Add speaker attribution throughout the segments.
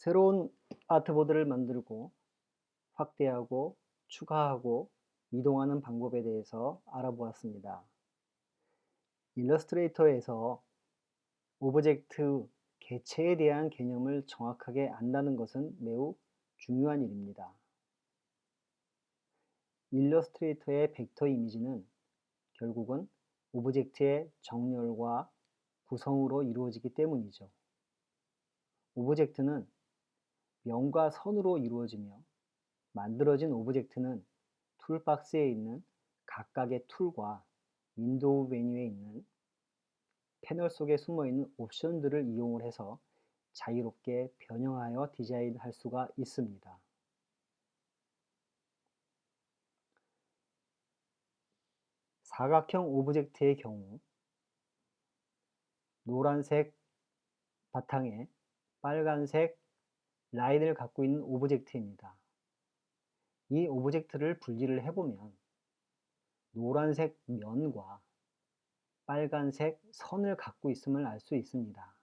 Speaker 1: 새로운 아트보드를 만들고 확대하고 추가하고 이동하는 방법에 대해서 알아보았습니다. 일러스트레이터에서 오브젝트 개체에 대한 개념을 정확하게 안다는 것은 매우 중요한 일입니다. 일러스트레이터의 벡터 이미지는 결국은 오브젝트의 정렬과 구성으로 이루어지기 때문이죠. 오브젝트는 면과 선으로 이루어지며 만들어진 오브젝트는 툴박스에 있는 각각의 툴과 윈도우 메뉴에 있는 패널 속에 숨어있는 옵션들을 이용을 해서 자유롭게 변형하여 디자인할 수가 있습니다. 사각형 오브젝트의 경우 노란색 바탕에 빨간색 라인을 갖고 있는 오브젝트입니다. 이 오브젝트를 분리를 해보면 노란색 면과 빨간색 선을 갖고 있음을 알 수 있습니다.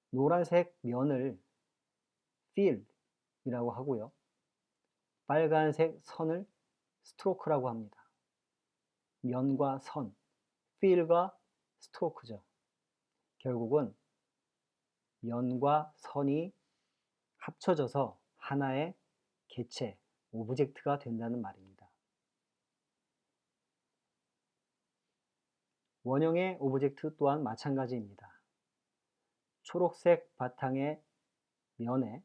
Speaker 1: 노란색 면을 fill이라고 하고요. 빨간색 선을 stroke라고 합니다. 면과 선, fill과 stroke죠. 결국은 면과 선이 합쳐져서 하나의 개체, 오브젝트가 된다는 말입니다. 원형의 오브젝트 또한 마찬가지입니다. 초록색 바탕의 면에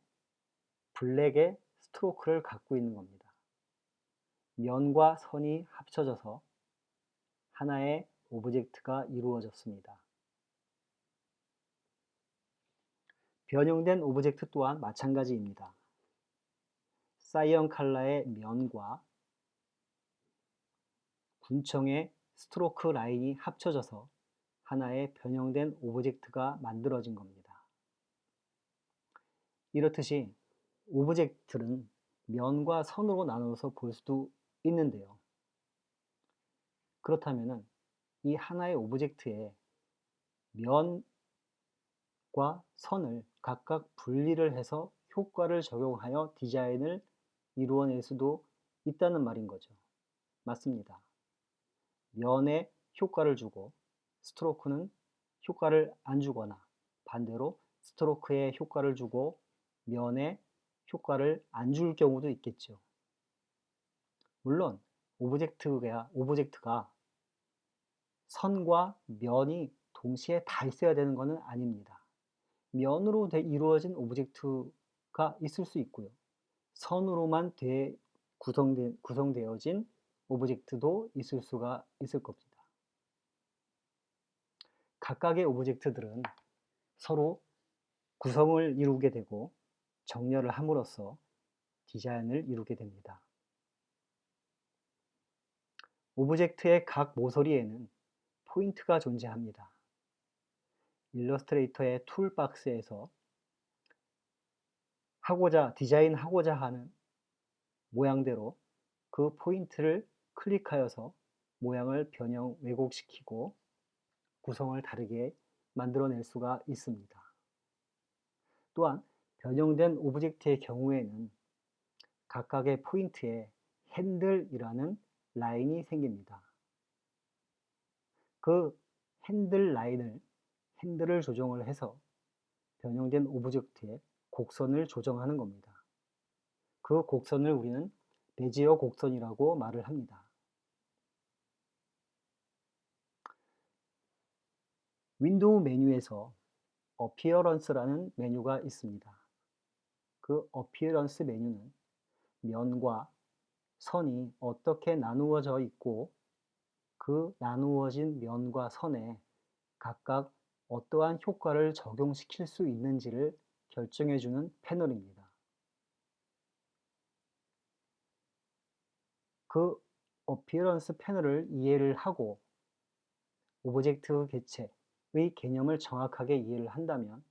Speaker 1: 블랙의 스트로크를 갖고 있는 겁니다. 면과 선이 합쳐져서 하나의 오브젝트가 이루어졌습니다. 변형된 오브젝트 또한 마찬가지입니다. 사이언 컬러의 면과 군청의 스트로크 라인이 합쳐져서 하나의 변형된 오브젝트가 만들어진 겁니다. 이렇듯이 오브젝트는 면과 선으로 나눠서 볼 수도 있는데요. 그렇다면 이 하나의 오브젝트에 면과 선을 각각 분리를 해서 효과를 적용하여 디자인을 이루어낼 수도 있다는 말인 거죠. 맞습니다. 면에 효과를 주고 스트로크는 효과를 안 주거나 반대로 스트로크에 효과를 주고 면에 효과를 안 줄 경우도 있겠죠. 물론 오브젝트가 선과 면이 동시에 다 있어야 되는 것은 아닙니다. 면으로 이루어진 오브젝트가 있을 수 있고요. 선으로만 구성되어진 오브젝트도 있을 수가 있을 겁니다. 각각의 오브젝트들은 서로 구성을 이루게 되고 정렬을 함으로써 디자인을 이루게 됩니다. 오브젝트의 각 모서리에는 포인트가 존재합니다. 일러스트레이터의 툴박스에서 디자인하고자 하는 모양대로 그 포인트를 클릭하여서 모양을 변형, 왜곡시키고 구성을 다르게 만들어낼 수가 있습니다. 또한 변형된 오브젝트의 경우에는 각각의 포인트에 핸들이라는 라인이 생깁니다. 그 핸들을 조정을 해서 변형된 오브젝트의 곡선을 조정하는 겁니다. 그 곡선을 우리는 베지어 곡선이라고 말을 합니다. 윈도우 메뉴에서 어피어런스라는 메뉴가 있습니다. 그 어피어런스 메뉴는 면과 선이 어떻게 나누어져 있고 그 나누어진 면과 선에 각각 어떠한 효과를 적용시킬 수 있는지를 결정해주는 패널입니다. 그 어피어런스 패널을 이해를 하고 오브젝트 개체의 개념을 정확하게 이해를 한다면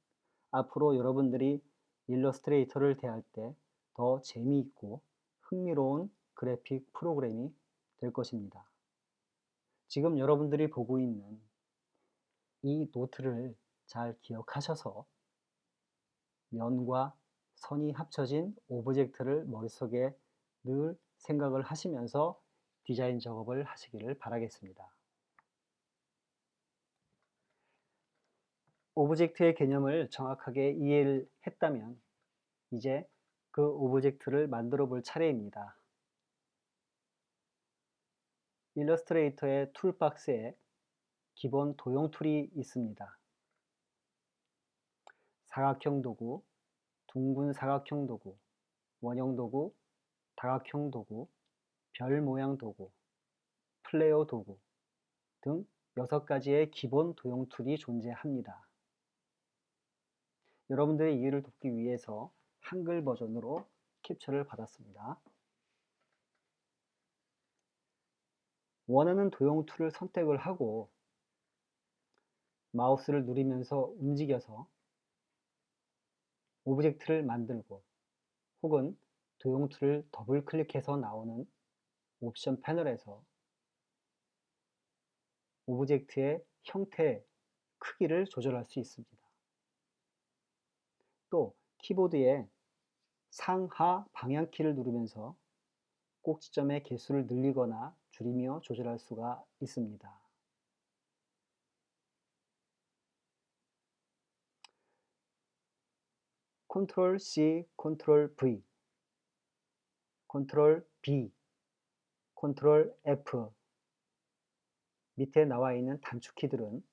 Speaker 1: 앞으로 여러분들이 일러스트레이터를 대할 때 더 재미있고 흥미로운 그래픽 프로그램이 될 것입니다. 지금 여러분들이 보고 있는 이 노트를 잘 기억하셔서 면과 선이 합쳐진 오브젝트를 머릿속에 늘 생각을 하시면서 디자인 작업을 하시기를 바라겠습니다. 오브젝트의 개념을 정확하게 이해를 했다면 이제 그 오브젝트를 만들어 볼 차례입니다. 일러스트레이터의 툴박스에 기본 도형 툴이 있습니다. 사각형 도구, 둥근 사각형 도구, 원형 도구, 다각형 도구, 별 모양 도구, 플레어 도구 등 6가지의 기본 도형 툴이 존재합니다. 여러분들의 이해를 돕기 위해서 한글 버전으로 캡처를 받았습니다. 원하는 도형 툴을 선택을 하고 마우스를 누르면서 움직여서 오브젝트를 만들고 혹은 도형 툴을 더블 클릭해서 나오는 옵션 패널에서 오브젝트의 형태, 크기를 조절할 수 있습니다. 또 키보드에 상하 방향키를 누르면서 꼭지점의 개수를 늘리거나 줄이며 조절할 수가 있습니다. 컨트롤 C, 컨트롤 V, 컨트롤 B, 컨트롤 F 밑에 나와 있는 단축키들은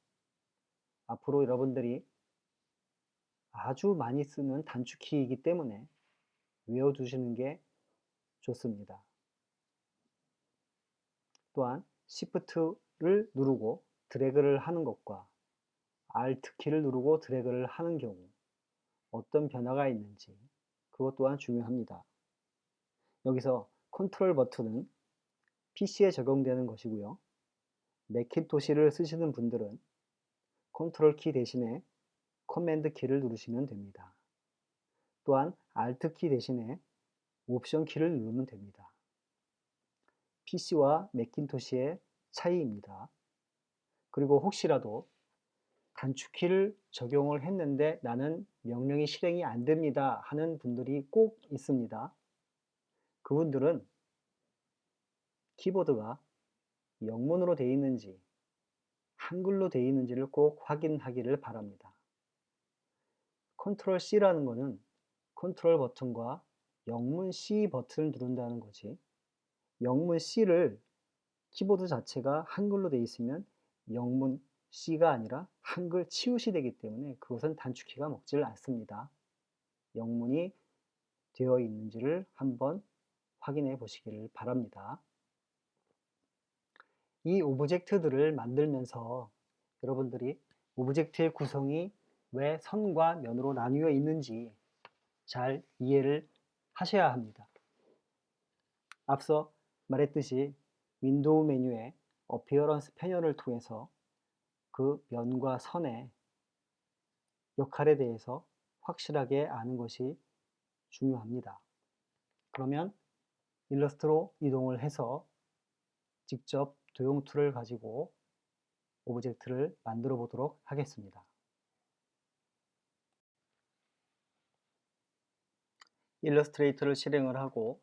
Speaker 1: 앞으로 여러분들이 아주 많이 쓰는 단축키이기 때문에 외워두시는 게 좋습니다. 또한 Shift를 누르고 드래그를 하는 것과 Alt키를 누르고 드래그를 하는 경우 어떤 변화가 있는지 그것 또한 중요합니다. 여기서 컨트롤 버튼은 PC에 적용되는 것이고요. 매cin토시를 쓰시는 분들은 컨트롤 키 대신에 커맨드 키를 누르시면 됩니다. 또한 Alt 키 대신에 옵션 키를 누르면 됩니다. PC와 매cin토시의 차이입니다. 그리고 혹시라도 단축키를 적용을 했는데 나는 명령이 실행이 안 됩니다 하는 분들이 꼭 있습니다. 그분들은 키보드가 영문으로 되어 있는지 한글로 되어 있는지를 꼭 확인하기를 바랍니다. 컨트롤 C라는 것은 컨트롤 버튼과 영문 C 버튼을 누른다는 거지, 영문 C를 키보드 자체가 한글로 되어 있으면 영문 C가 아니라 한글 치읓이 되기 때문에 그것은 단축키가 먹지를 않습니다. 영문이 되어 있는지를 한번 확인해 보시기를 바랍니다. 이 오브젝트들을 만들면서 여러분들이 오브젝트의 구성이 왜 선과 면으로 나뉘어 있는지 잘 이해를 하셔야 합니다. 앞서 말했듯이 윈도우 메뉴의 어피어런스 패널을 통해서 그 면과 선의 역할에 대해서 확실하게 아는 것이 중요합니다. 그러면 일러스트로 이동을 해서 직접 도형 툴을 가지고 오브젝트를 만들어 보도록 하겠습니다. 일러스트레이터를 실행을 하고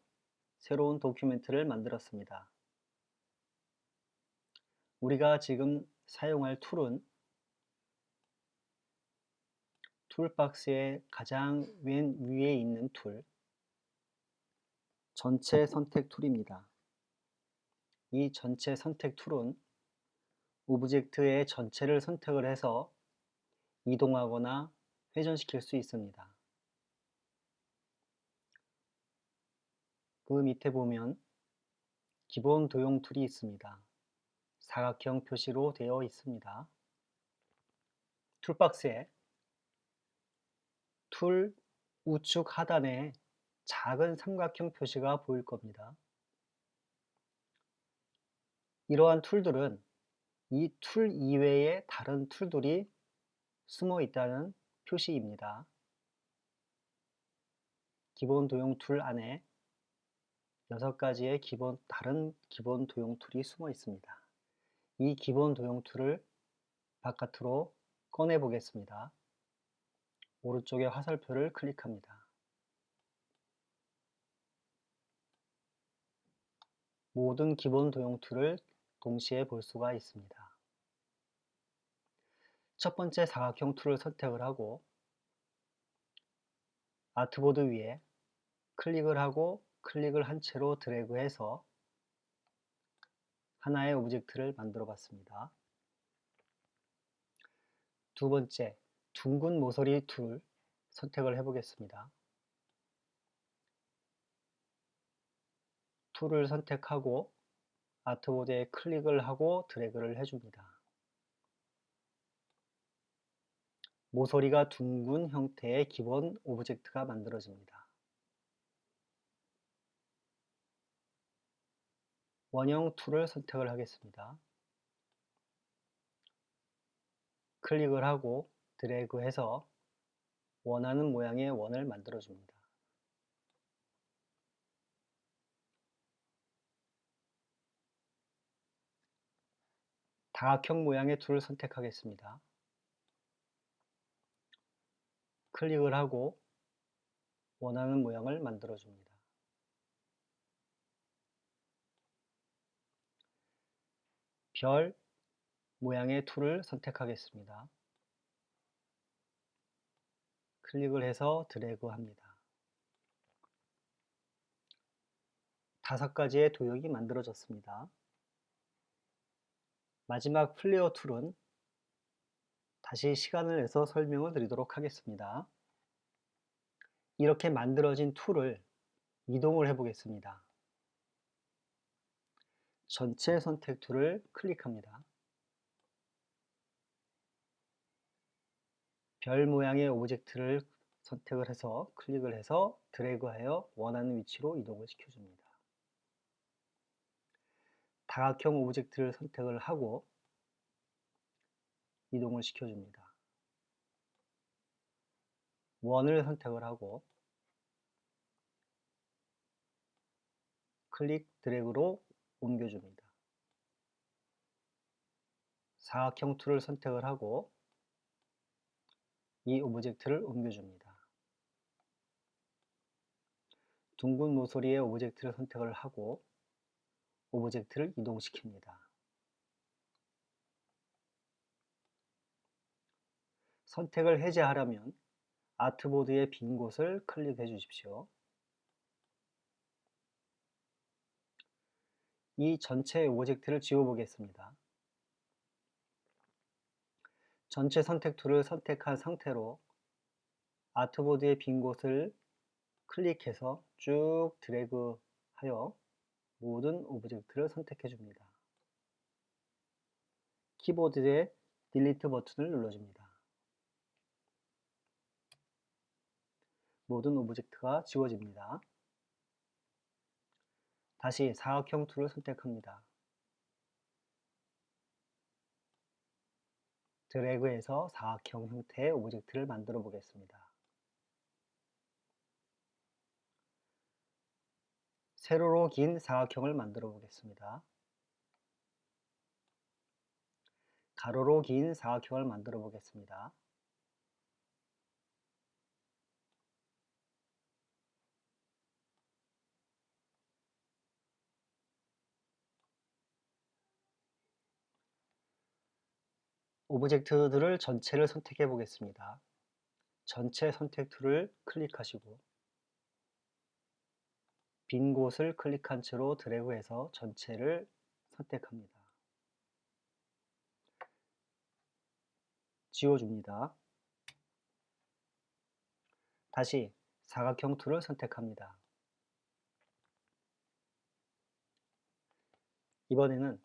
Speaker 1: 새로운 도큐멘트를 만들었습니다. 우리가 지금 사용할 툴은 툴박스의 가장 맨 위에 있는 툴, 전체 선택 툴입니다. 이 전체 선택 툴은 오브젝트의 전체를 선택을 해서 이동하거나 회전시킬 수 있습니다. 그 밑에 보면 기본 도형 툴이 있습니다. 사각형 표시로 되어 있습니다. 툴박스에 툴 우측 하단에 작은 삼각형 표시가 보일 겁니다. 이러한 툴들은 이 툴 이외에 다른 툴들이 숨어 있다는 표시입니다. 기본 도형 툴 안에 6가지의 다른 기본 도형 툴이 숨어 있습니다. 이 기본 도형 툴을 바깥으로 꺼내 보겠습니다. 오른쪽의 화살표를 클릭합니다. 모든 기본 도형 툴을 동시에 볼 수가 있습니다. 첫 번째 사각형 툴을 선택을 하고 아트보드 위에 클릭을 하고 클릭을 한 채로 드래그해서 하나의 오브젝트를 만들어 봤습니다. 두 번째, 둥근 모서리 툴 선택을 해 보겠습니다. 툴을 선택하고 아트보드에 클릭을 하고 드래그를 해줍니다. 모서리가 둥근 형태의 기본 오브젝트가 만들어집니다. 원형 툴을 선택을 하겠습니다. 클릭을 하고 드래그해서 원하는 모양의 원을 만들어줍니다. 다각형 모양의 툴을 선택하겠습니다. 클릭을 하고 원하는 모양을 만들어줍니다. 별 모양의 툴을 선택하겠습니다. 클릭을 해서 드래그합니다. 5가지의 도형이 만들어졌습니다. 마지막 플레어 툴은 다시 시간을 내서 설명을 드리도록 하겠습니다. 이렇게 만들어진 툴을 이동을 해 보겠습니다. 전체 선택 툴을 클릭합니다. 별 모양의 오브젝트를 선택을 해서 클릭을 해서 드래그하여 원하는 위치로 이동을 시켜줍니다. 다각형 오브젝트를 선택을 하고 이동을 시켜줍니다. 원을 선택을 하고 클릭 드래그로 옮겨줍니다. 사각형 툴을 선택을 하고 이 오브젝트를 옮겨줍니다. 둥근 모서리의 오브젝트를 선택을 하고 오브젝트를 이동시킵니다. 선택을 해제하려면 아트보드의 빈 곳을 클릭해 주십시오. 이 전체 오브젝트를 지워보겠습니다. 전체 선택 툴을 선택한 상태로 아트보드의 빈 곳을 클릭해서 쭉 드래그하여 모든 오브젝트를 선택해 줍니다. 키보드의 딜리트 버튼을 눌러줍니다. 모든 오브젝트가 지워집니다. 다시 사각형 툴을 선택합니다. 드래그해서 사각형 형태의 오브젝트를 만들어 보겠습니다. 세로로 긴 사각형을 만들어 보겠습니다. 가로로 긴 사각형을 만들어 보겠습니다. 오브젝트들을 전체를 선택해 보겠습니다. 전체 선택 툴을 클릭하시고 빈 곳을 클릭한 채로 드래그해서 전체를 선택합니다. 지워줍니다. 다시 사각형 툴을 선택합니다. 이번에는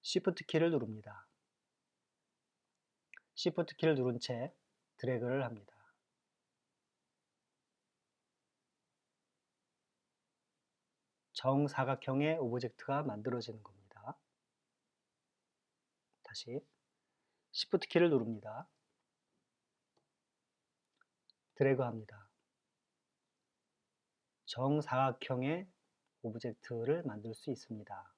Speaker 1: Shift 키를 누릅니다. Shift 키를 누른 채 드래그를 합니다. 정사각형의 오브젝트가 만들어지는 겁니다. 다시 Shift 키를 누릅니다. 드래그합니다. 정사각형의 오브젝트를 만들 수 있습니다.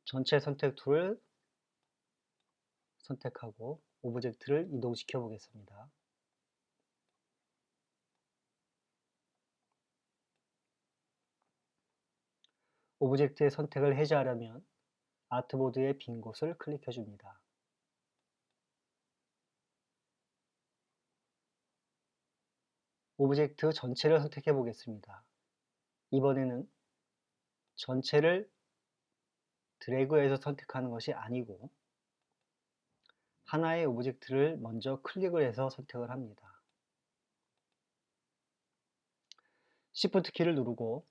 Speaker 1: 전체 선택 툴을 선택하고 오브젝트를 이동시켜 보겠습니다. 오브젝트의 선택을 해제하려면 아트보드의 빈 곳을 클릭해 줍니다. 오브젝트 전체를 선택해 보겠습니다. 이번에는 전체를 드래그해서 선택하는 것이 아니고 하나의 오브젝트를 먼저 클릭을 해서 선택을 합니다. Shift 키를 누르고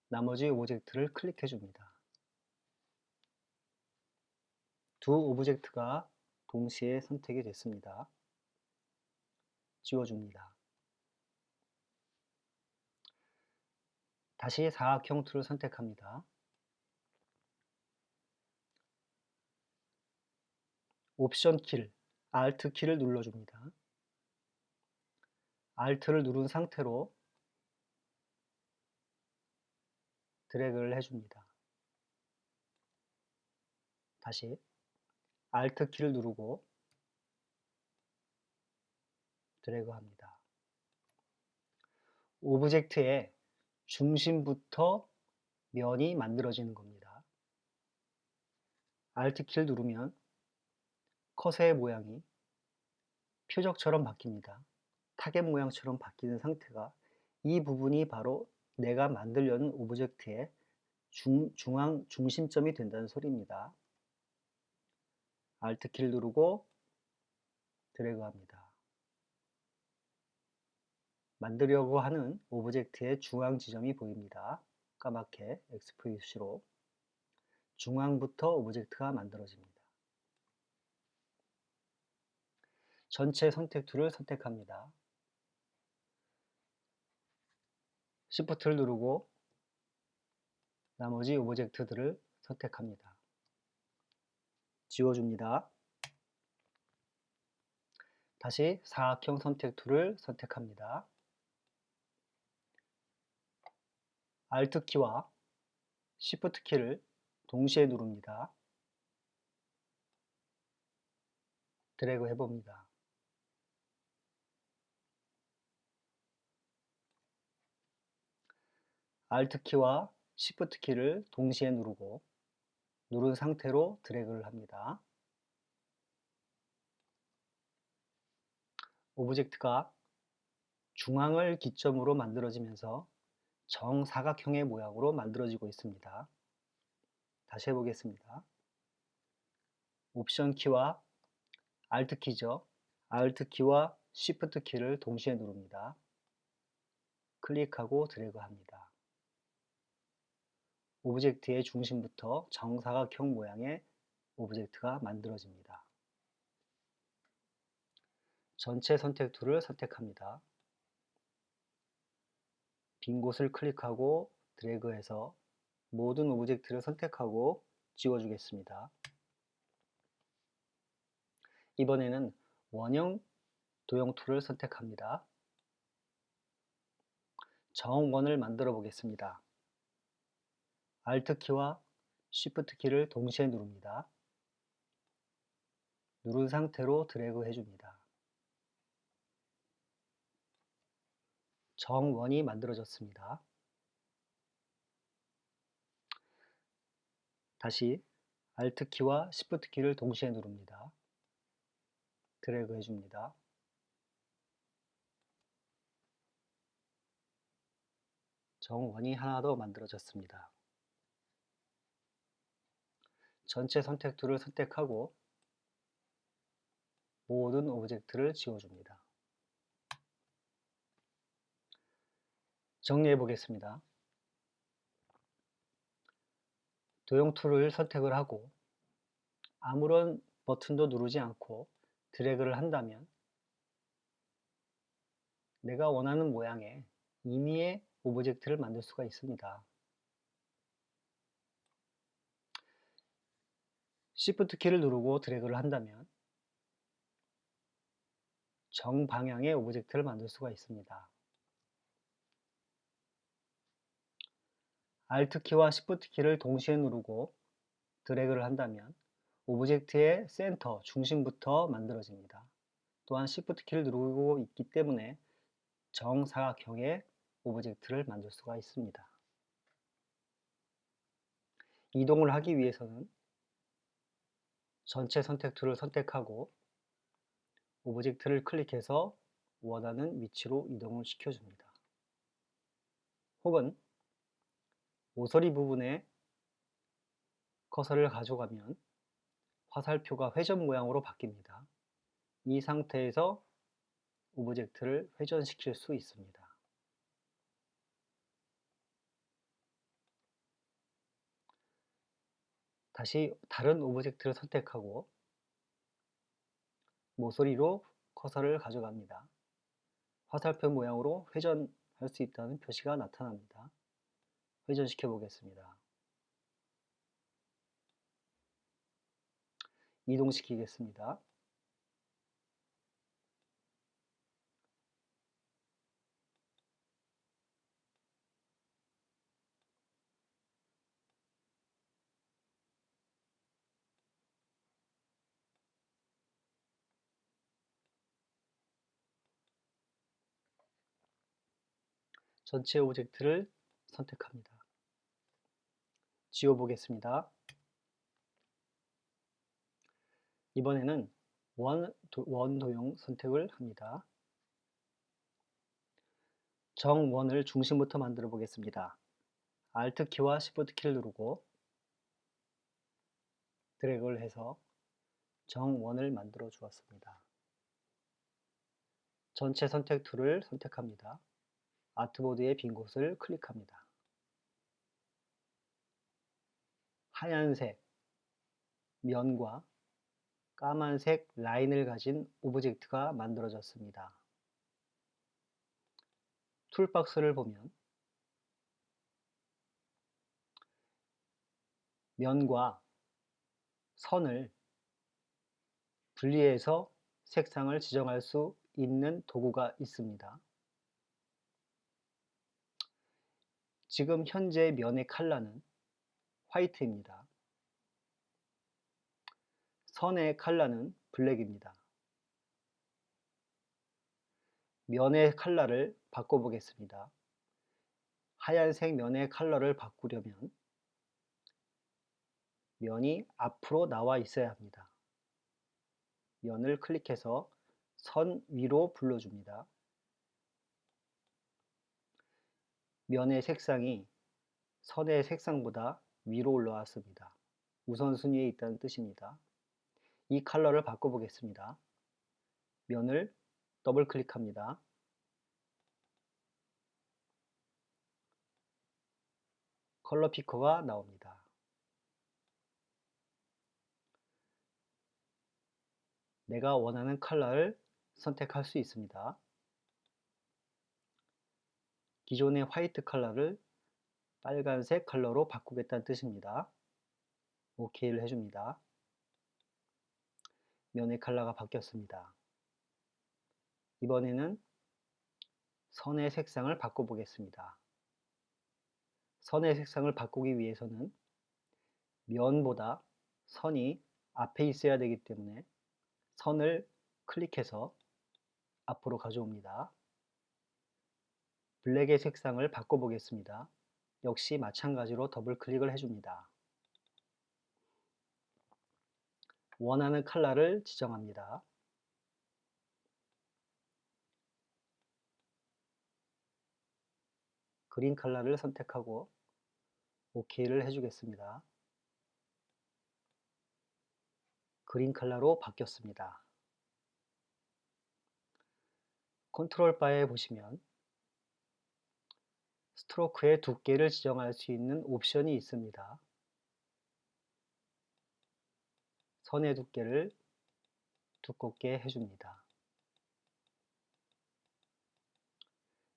Speaker 1: 나머지 오브젝트를 클릭해 줍니다. 두 오브젝트가 동시에 선택이 됐습니다. 지워줍니다. 다시 사각형 툴을 선택합니다. 옵션 키를, Alt 키를 눌러줍니다. Alt를 누른 상태로 드래그를 해줍니다. 다시 Alt 키를 누르고 드래그합니다. 오브젝트의 중심부터 면이 만들어지는 겁니다. Alt 키를 누르면 컷의 모양이 표적처럼 바뀝니다. 타겟 모양처럼 바뀌는 상태가 이 부분이 바로 내가 만들려는 오브젝트의 중앙 중심점이 된다는 소리입니다. Alt 키를 누르고 드래그합니다. 만들려고 하는 오브젝트의 중앙 지점이 보입니다. 까맣게 XPC로 중앙부터 오브젝트가 만들어집니다. 전체 선택 툴을 선택합니다. Shift를 누르고 나머지 오브젝트들을 선택합니다. 지워줍니다. 다시 사각형 선택 툴을 선택합니다. Alt 키와 Shift 키를 동시에 누릅니다. 드래그 해봅니다. Alt 키와 Shift 키를 동시에 누르고 누른 상태로 드래그를 합니다. 오브젝트가 중앙을 기점으로 만들어지면서 정사각형의 모양으로 만들어지고 있습니다. 다시 해보겠습니다. 옵션 키와 Alt 키죠. Alt 키와 Shift 키를 동시에 누릅니다. 클릭하고 드래그합니다. 오브젝트의 중심부터 정사각형 모양의 오브젝트가 만들어집니다. 전체 선택 툴을 선택합니다. 빈 곳을 클릭하고 드래그해서 모든 오브젝트를 선택하고 지워주겠습니다. 이번에는 원형 도형 툴을 선택합니다. 정원을 만들어 보겠습니다. Alt 키와 Shift 키를 동시에 누릅니다. 누른 상태로 드래그 해줍니다. 정원이 만들어졌습니다. 다시 Alt 키와 Shift 키를 동시에 누릅니다. 드래그 해줍니다. 정원이 하나 더 만들어졌습니다. 전체 선택 툴을 선택하고 모든 오브젝트를 지워줍니다. 정리해 보겠습니다. 도형 툴을 선택을 하고 아무런 버튼도 누르지 않고 드래그를 한다면 내가 원하는 모양의 임의의 오브젝트를 만들 수가 있습니다. Shift 키를 누르고 드래그를 한다면 정방향의 오브젝트를 만들 수가 있습니다. Alt 키와 Shift 키를 동시에 누르고 드래그를 한다면 오브젝트의 센터, 중심부터 만들어집니다. 또한 Shift 키를 누르고 있기 때문에 정사각형의 오브젝트를 만들 수가 있습니다. 이동을 하기 위해서는 전체 선택 툴을 선택하고 오브젝트를 클릭해서 원하는 위치로 이동을 시켜줍니다. 혹은 모서리 부분에 커서를 가져가면 화살표가 회전 모양으로 바뀝니다. 이 상태에서 오브젝트를 회전시킬 수 있습니다. 다시 다른 오브젝트를 선택하고 모서리로 커서를 가져갑니다. 화살표 모양으로 회전할 수 있다는 표시가 나타납니다. 회전시켜 보겠습니다. 이동시키겠습니다. 전체 오브젝트를 선택합니다. 지워보겠습니다. 이번에는 원도형 선택을 합니다. 정원을 중심부터 만들어 보겠습니다. Alt키와 Shift키를 누르고 드래그를 해서 정원을 만들어 주었습니다. 전체 선택 툴을 선택합니다. 아트보드의 빈 곳을 클릭합니다. 하얀색 면과 까만색 라인을 가진 오브젝트가 만들어졌습니다. 툴박스를 보면 면과 선을 분리해서 색상을 지정할 수 있는 도구가 있습니다. 지금 현재 면의 컬러는 화이트입니다. 선의 컬러는 블랙입니다. 면의 컬러를 바꿔보겠습니다. 하얀색 면의 컬러를 바꾸려면 면이 앞으로 나와 있어야 합니다. 면을 클릭해서 선 위로 불러줍니다. 면의 색상이 선의 색상보다 위로 올라왔습니다. 우선순위에 있다는 뜻입니다. 이 컬러를 바꿔보겠습니다. 면을 더블 클릭합니다. 컬러 피커가 나옵니다. 내가 원하는 컬러를 선택할 수 있습니다. 기존의 화이트 컬러를 빨간색 컬러로 바꾸겠다는 뜻입니다. OK를 해줍니다. 면의 컬러가 바뀌었습니다. 이번에는 선의 색상을 바꿔보겠습니다. 선의 색상을 바꾸기 위해서는 면보다 선이 앞에 있어야 되기 때문에 선을 클릭해서 앞으로 가져옵니다. 블랙의 색상을 바꿔보겠습니다. 역시 마찬가지로 더블 클릭을 해줍니다. 원하는 컬러를 지정합니다. 그린 컬러를 선택하고 OK를 해주겠습니다. 그린 컬러로 바뀌었습니다. 컨트롤 바에 보시면 스트로크의 두께를 지정할 수 있는 옵션이 있습니다. 선의 두께를 두껍게 해줍니다.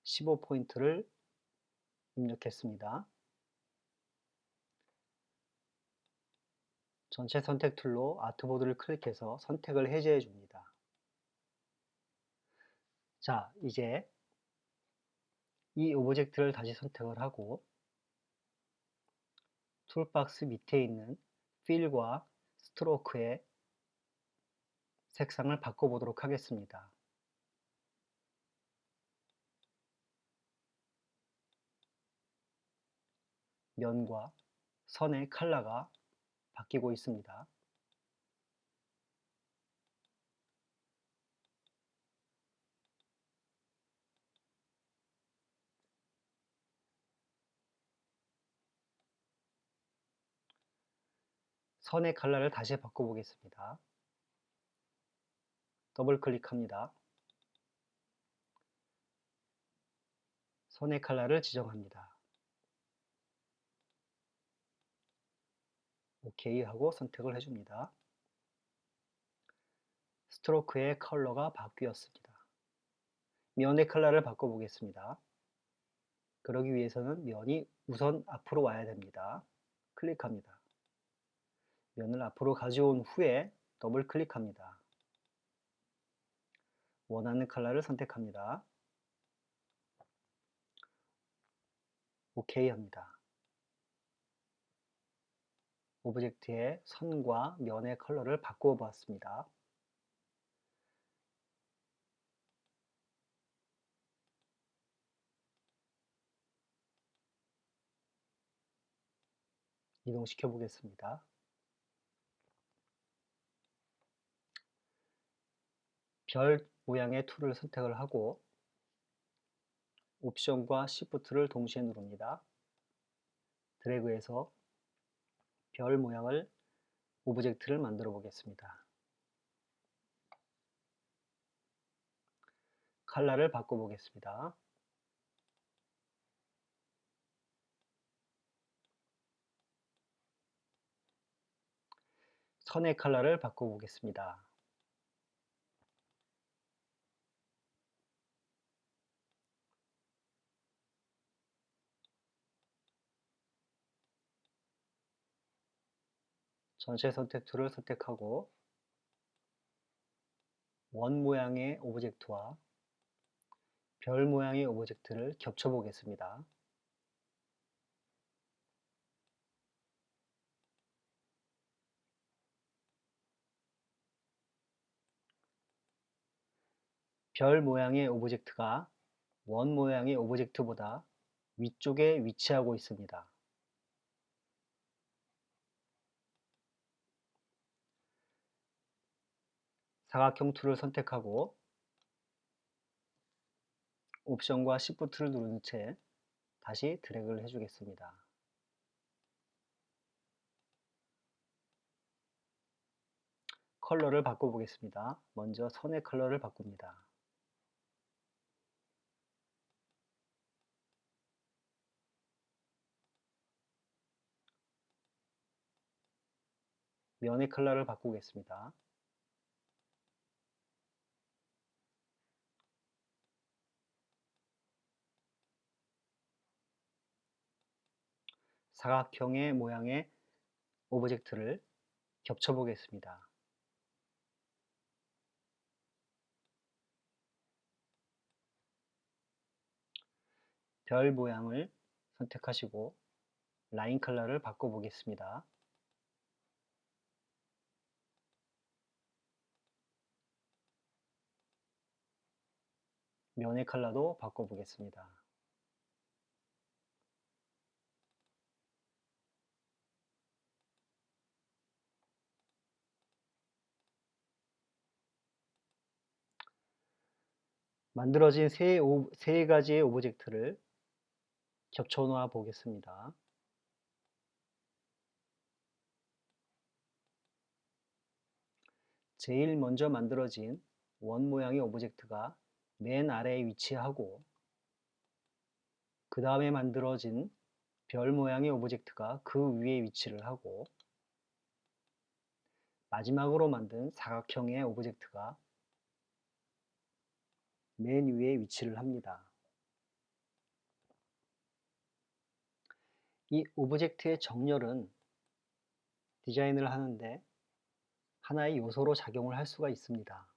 Speaker 1: 15포인트를 입력했습니다. 전체 선택 툴로 아트보드를 클릭해서 선택을 해제해 줍니다. 자, 이제 이 오브젝트를 다시 선택을 하고 툴박스 밑에 있는 필과 스트로크의 색상을 바꿔보도록 하겠습니다. 면과 선의 컬러가 바뀌고 있습니다. 선의 컬러를 다시 바꿔보겠습니다. 더블 클릭합니다. 선의 컬러를 지정합니다. OK 하고 선택을 해줍니다. 스트로크의 컬러가 바뀌었습니다. 면의 컬러를 바꿔보겠습니다. 그러기 위해서는 면이 우선 앞으로 와야 됩니다. 클릭합니다. 면을 앞으로 가져온 후에 더블 클릭합니다. 원하는 컬러를 선택합니다. OK 합니다. 오브젝트의 선과 면의 컬러를 바꾸어 보았습니다. 이동시켜 보겠습니다. 별 모양의 툴을 선택을 하고 옵션과 Shift를 동시에 누릅니다. 드래그해서 별 모양을 오브젝트를 만들어 보겠습니다. 컬러를 바꿔 보겠습니다. 선의 컬러를 바꿔 보겠습니다. 전체 선택 툴을 선택하고 원 모양의 오브젝트와 별 모양의 오브젝트를 겹쳐 보겠습니다. 별 모양의 오브젝트가 원 모양의 오브젝트보다 위쪽에 위치하고 있습니다. 사각형 툴을 선택하고 옵션과 Shift를 누른 채 다시 드래그를 해주겠습니다. 컬러를 바꿔보겠습니다. 먼저 선의 컬러를 바꿉니다. 면의 컬러를 바꾸겠습니다. 사각형의 모양의 오브젝트를 겹쳐 보겠습니다. 별 모양을 선택하시고 라인 컬러를 바꿔보겠습니다. 면의 컬러도 바꿔보겠습니다. 만들어진 세 가지의 오브젝트를 겹쳐 놓아 보겠습니다. 제일 먼저 만들어진 원 모양의 오브젝트가 맨 아래에 위치하고 그 다음에 만들어진 별 모양의 오브젝트가 그 위에 위치를 하고 마지막으로 만든 사각형의 오브젝트가 맨 위에 위치를 합니다. 이 오브젝트의 정렬은 디자인을 하는데 하나의 요소로 작용을 할 수가 있습니다.